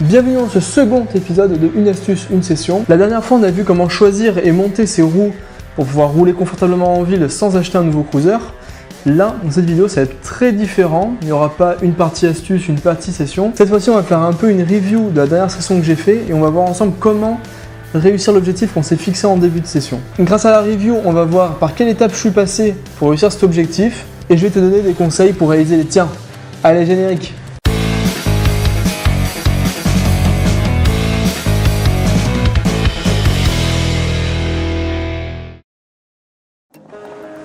Bienvenue dans ce second épisode de Une astuce, une session. La dernière fois, on a vu comment choisir et monter ses roues pour pouvoir rouler confortablement en ville sans acheter un nouveau cruiser. Là, dans cette vidéo, ça va être très différent. Il n'y aura pas une partie astuce, une partie session. Cette fois-ci, on va faire un peu une review de la dernière session que j'ai fait et on va voir ensemble comment réussir l'objectif qu'on s'est fixé en début de session. Grâce à la review, on va voir par quelle étape je suis passé pour réussir cet objectif et je vais te donner des conseils pour réaliser les tiens. Allez, générique!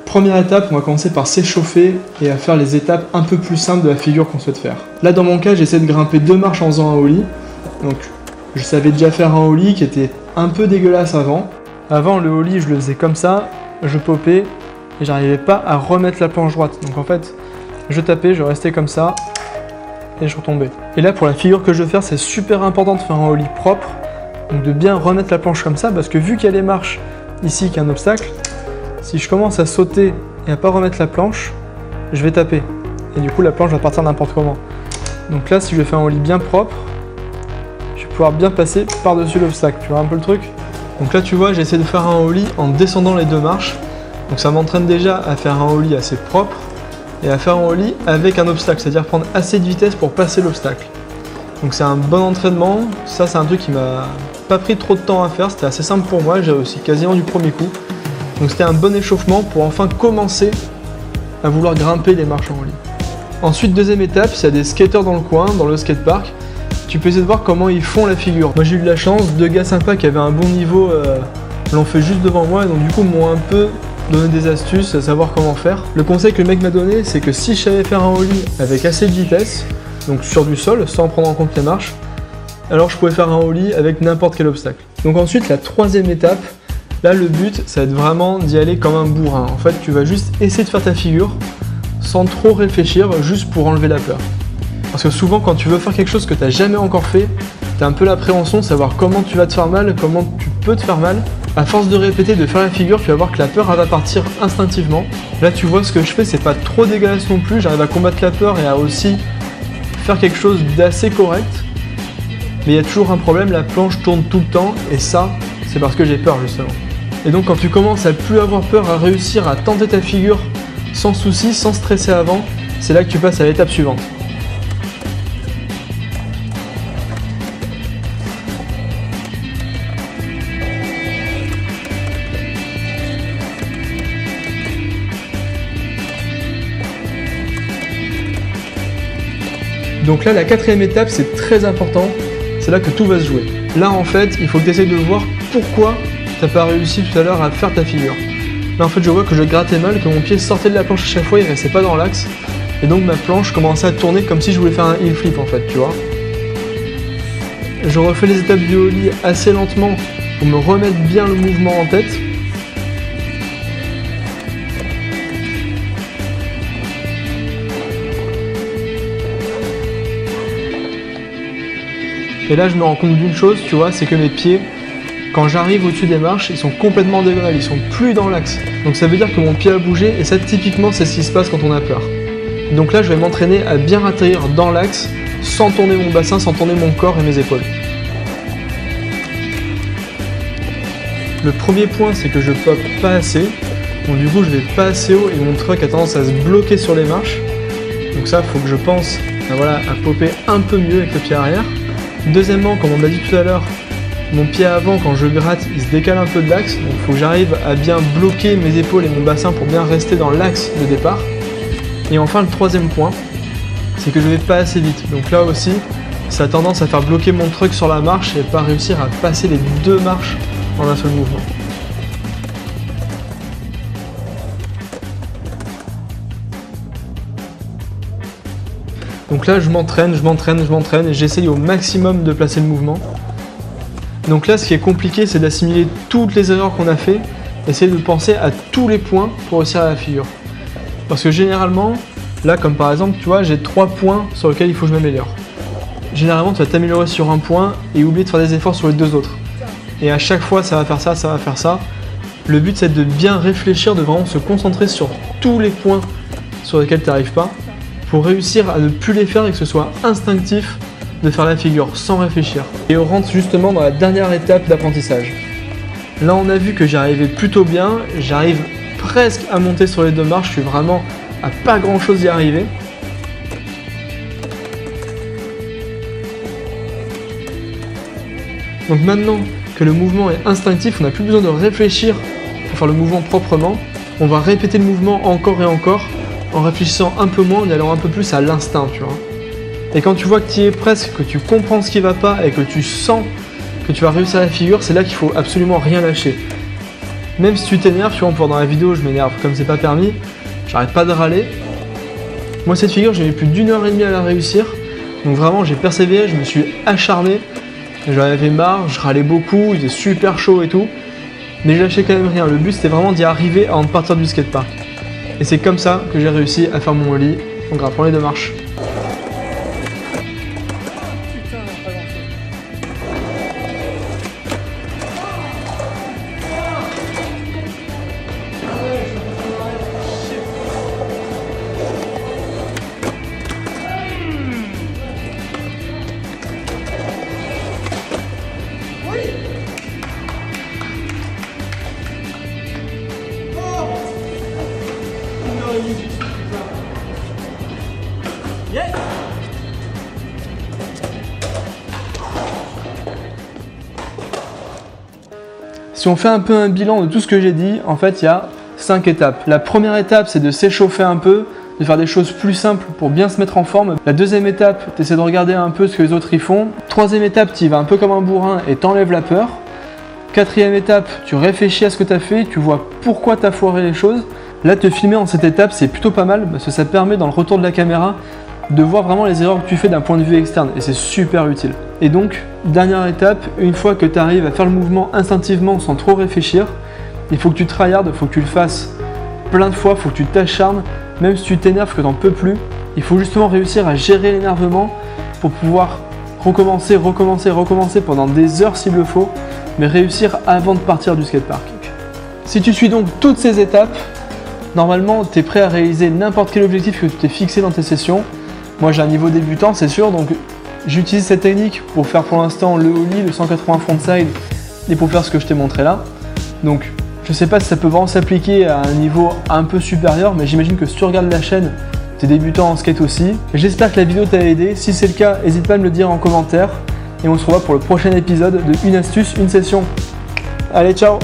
Première étape, on va commencer par s'échauffer et à faire les étapes un peu plus simples de la figure qu'on souhaite faire. Là, dans mon cas, j'essaie de grimper 2 marches en faisant un ollie. Donc, je savais déjà faire un ollie qui était un peu dégueulasse avant. Avant, le ollie, je le faisais comme ça, je popais et j'arrivais pas à remettre la planche droite. Donc en fait, je tapais, je restais comme ça et je retombais. Et là, pour la figure que je veux faire, c'est super important de faire un ollie propre. Donc de bien remettre la planche comme ça, parce que vu qu'il y a les marches ici, qu'il y a un obstacle, si je commence à sauter et à pas remettre la planche, je vais taper. Et du coup, la planche va partir n'importe comment. Donc là, si je fais un ollie bien propre, je vais pouvoir bien passer par-dessus l'obstacle. Tu vois un peu le truc? Donc là, tu vois, j'ai essayé de faire un ollie en descendant les 2 marches. Donc ça m'entraîne déjà à faire un ollie assez propre et à faire un ollie avec un obstacle, c'est-à-dire prendre assez de vitesse pour passer l'obstacle. Donc c'est un bon entraînement. Ça, c'est un truc qui m'a pas pris trop de temps à faire. C'était assez simple pour moi. J'ai réussi quasiment du premier coup. Donc c'était un bon échauffement pour enfin commencer à vouloir grimper les marches en ollie. Ensuite, deuxième étape, s'il y a des skateurs dans le coin, dans le skatepark, tu peux essayer de voir comment ils font la figure. Moi j'ai eu de la chance, 2 gars sympas qui avaient un bon niveau l'ont fait juste devant moi et donc du coup m'ont un peu donné des astuces à savoir comment faire. Le conseil que le mec m'a donné, c'est que si je savais faire un ollie avec assez de vitesse, donc sur du sol, sans prendre en compte les marches, alors je pouvais faire un ollie avec n'importe quel obstacle. Donc ensuite, la troisième étape, là, le but, ça va être vraiment d'y aller comme un bourrin. En fait, tu vas juste essayer de faire ta figure sans trop réfléchir, juste pour enlever la peur. Parce que souvent, quand tu veux faire quelque chose que tu n'as jamais encore fait, tu as un peu l'appréhension de savoir comment tu vas te faire mal, comment tu peux te faire mal. À force de répéter, de faire la figure, tu vas voir que la peur, elle va partir instinctivement. Là, tu vois, ce que je fais, c'est pas trop dégueulasse non plus. J'arrive à combattre la peur et à aussi faire quelque chose d'assez correct. Mais il y a toujours un problème, la planche tourne tout le temps et ça, c'est parce que j'ai peur, justement. Et donc quand tu commences à plus avoir peur, à réussir à tenter ta figure sans souci, sans stresser avant, c'est là que tu passes à l'étape suivante. Donc là, la 4e étape, c'est très important, c'est là que tout va se jouer. Là en fait, il faut que tu essaies de voir pourquoi t'as pas réussi tout à l'heure à faire ta figure. Là en fait je vois que je grattais mal, que mon pied sortait de la planche à chaque fois, il restait pas dans l'axe. Et donc ma planche commençait à tourner comme si je voulais faire un heel flip en fait, tu vois. Je refais les étapes du ollie assez lentement pour me remettre bien le mouvement en tête. Et là je me rends compte d'une chose, tu vois, c'est que mes pieds, quand j'arrive au-dessus des marches, ils sont complètement diagonales, ils sont plus dans l'axe. Donc ça veut dire que mon pied a bougé et ça typiquement c'est ce qui se passe quand on a peur. Donc là je vais m'entraîner à bien atterrir dans l'axe sans tourner mon bassin, sans tourner mon corps et mes épaules. Le premier point c'est que je pop pas assez. Donc du coup je vais pas assez haut et mon truck a tendance à se bloquer sur les marches. Donc ça il faut que je pense à popper un peu mieux avec le pied arrière. Deuxièmement, comme on m'a dit tout à l'heure, mon pied avant, quand je gratte, il se décale un peu de l'axe. Donc il faut que j'arrive à bien bloquer mes épaules et mon bassin pour bien rester dans l'axe de départ. Et enfin, le 3e point, c'est que je vais pas assez vite. Donc là aussi, ça a tendance à faire bloquer mon truck sur la marche et pas réussir à passer les 2 marches en un seul mouvement. Donc là, je m'entraîne et j'essaye au maximum de placer le mouvement. Donc là, ce qui est compliqué, c'est d'assimiler toutes les erreurs qu'on a fait, essayer de penser à tous les points pour réussir à la figure. Parce que généralement, là, comme par exemple, tu vois, j'ai 3 points sur lesquels il faut que je m'améliore. Généralement, tu vas t'améliorer sur un point et oublier de faire des efforts sur les 2 autres. Et à chaque fois, ça va faire ça, ça va faire ça. Le but, c'est de bien réfléchir, de vraiment se concentrer sur tous les points sur lesquels tu n'arrives pas, pour réussir à ne plus les faire et que ce soit instinctif de faire la figure sans réfléchir. Et on rentre justement dans la dernière étape d'apprentissage. Là on a vu que j'y arrivais plutôt bien, j'arrive presque à monter sur les 2 marches, je suis vraiment à pas grand chose d'y arriver. Donc maintenant que le mouvement est instinctif, on n'a plus besoin de réfléchir pour faire le mouvement proprement. On va répéter le mouvement encore et encore, en réfléchissant un peu moins, en y allant un peu plus à l'instinct, tu vois. Et quand tu vois que tu y es presque, que tu comprends ce qui va pas et que tu sens que tu vas réussir la figure, c'est là qu'il faut absolument rien lâcher. Même si tu t'énerves, tu vois, pour dans la vidéo je m'énerve comme c'est pas permis, j'arrête pas de râler. Moi cette figure j'ai mis plus d'1h30 à la réussir, donc vraiment j'ai persévéré, je me suis acharné, j'en avais marre, je râlais beaucoup, il était super chaud et tout, mais je lâchais quand même rien. Le but c'était vraiment d'y arriver avant de partir du skatepark. Et c'est comme ça que j'ai réussi à faire mon ollie en grimpant les 2 marches. Si on fait un peu un bilan de tout ce que j'ai dit, en fait il y a 5 étapes. La première étape c'est de s'échauffer un peu, de faire des choses plus simples pour bien se mettre en forme. La deuxième étape, tu essaies de regarder un peu ce que les autres y font. Troisième étape, tu y vas un peu comme un bourrin et t'enlèves la peur. Quatrième étape, tu réfléchis à ce que tu as fait, tu vois pourquoi tu as foiré les choses. Là, te filmer en cette étape, c'est plutôt pas mal parce que ça te permet dans le retour de la caméra de voir vraiment les erreurs que tu fais d'un point de vue externe et c'est super utile. Et donc, dernière étape, une fois que tu arrives à faire le mouvement instinctivement sans trop réfléchir, il faut que tu tryhardes, il faut que tu le fasses plein de fois, il faut que tu t'acharnes, même si tu t'énerves, que tu n'en peux plus. Il faut justement réussir à gérer l'énervement pour pouvoir recommencer pendant des heures s'il le faut, mais réussir avant de partir du skatepark. Si tu suis donc toutes ces étapes, normalement tu es prêt à réaliser n'importe quel objectif que tu t'es fixé dans tes sessions. Moi j'ai un niveau débutant c'est sûr, donc j'utilise cette technique pour faire pour l'instant le ollie, le 180 frontside et pour faire ce que je t'ai montré là. Donc je sais pas si ça peut vraiment s'appliquer à un niveau un peu supérieur, mais j'imagine que si tu regardes la chaîne, tu es débutant en skate aussi. J'espère que la vidéo t'a aidé, si c'est le cas, n'hésite pas à me le dire en commentaire et on se revoit pour le prochain épisode de Une astuce, une session. Allez, ciao!